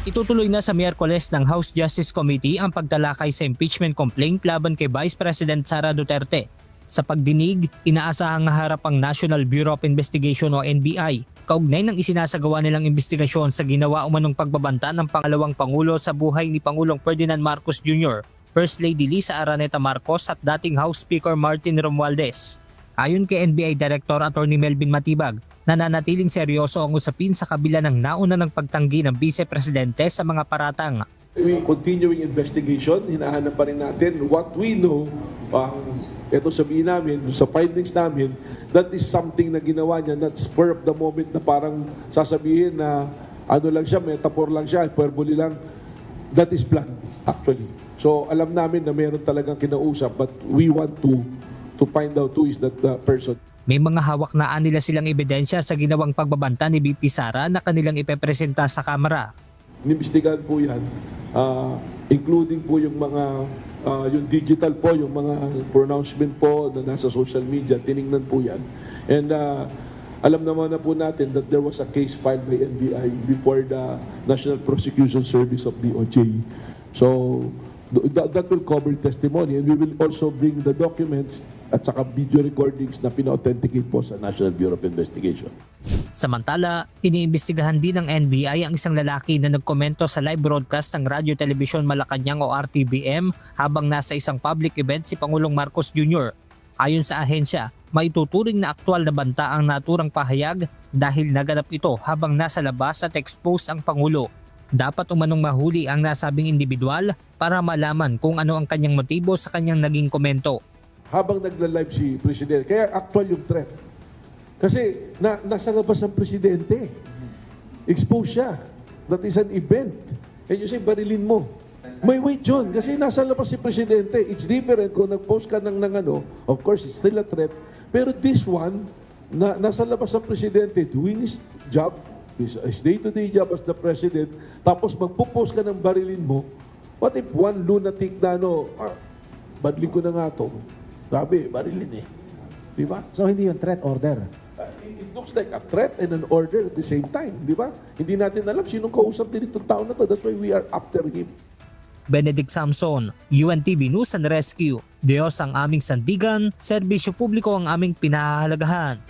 Itutuloy na sa Miyerkules ng House Justice Committee ang pagtalakay sa impeachment complaint laban kay Vice President Sara Duterte. Sa pagdinig, inaasahang harap ang National Bureau of Investigation o NBI kaugnay ng isinasagawa nilang investigasyon sa ginawa umanong pagbabanta ng pangalawang Pangulo sa buhay ni Pangulong Ferdinand Marcos Jr., First Lady Lisa Araneta Marcos at dating House Speaker Martin Romualdez. Ayon kay NBI Director Attorney Melvin Matibag, nananatiling seryoso ang usapin sa kabila ng nauna ng pagtanggi ng Vice Presidente sa mga paratang. We continuing investigation, hinahanap pa rin natin what we know. Ito sabihin namin, sa findings namin, that is something na ginawa niya, not spur of the moment na parang sasabihin na ano lang siya, metaphor lang siya, hyperbole lang. That is planned, actually. So alam namin na meron talagang kinausap, but we want to find out who is that person. May mga hawak na nila silang ebidensya sa ginawang pagbabanta ni VP Sara na kanilang ipepresenta sa Kamara. Inimbestigahan po yan, including po yung mga, yung digital po, yung mga pronouncement po na nasa social media, tiningnan po yan. And alam naman na po natin that there was a case filed by NBI before the National Prosecution Service of DOJ. So that will cover testimony, and we will also bring the documents at saka video recordings na pina-authenticate po sa National Bureau of Investigation. Samantala, iniimbestigahan din ng NBI ang isang lalaki na nagkomento sa live broadcast ng Radyo Telebisyon Malacanang o RTBM habang nasa isang public event si Pangulong Marcos Jr. Ayon sa ahensya, maituturing na aktwal na banta ang naturang pahayag dahil naganap ito habang nasa labas at expose ang Pangulo. Dapat umanong mahuli ang nasabing individual para malaman kung ano ang kanyang motibo sa kanyang naging komento. Habang nagla-live si Presidente, kaya actual yung threat. Kasi nasa labas ang Presidente. Expose siya. That is an event. And you say, barilin mo. May wait yun. Kasi nasa labas si Presidente. It's different kung nag-post ka ng ano. Of course, it's still a threat. Pero this one, nasa labas ang Presidente doing his job, his day-to-day job as the President, tapos magpo-post ka ng barilin mo. What if one lunatic na badlin ko na nga to. Sabi, barilin eh. Di ba? So hindi yung threat order? It looks like a threat and an order at the same time. Di ba? Hindi natin alam sinong kausap din itong tao na to. That's why we are after him. Benedict Samson, UNTV News and Rescue. Diyos ang aming sandigan, serbisyo publiko ang aming pinahahalagahan.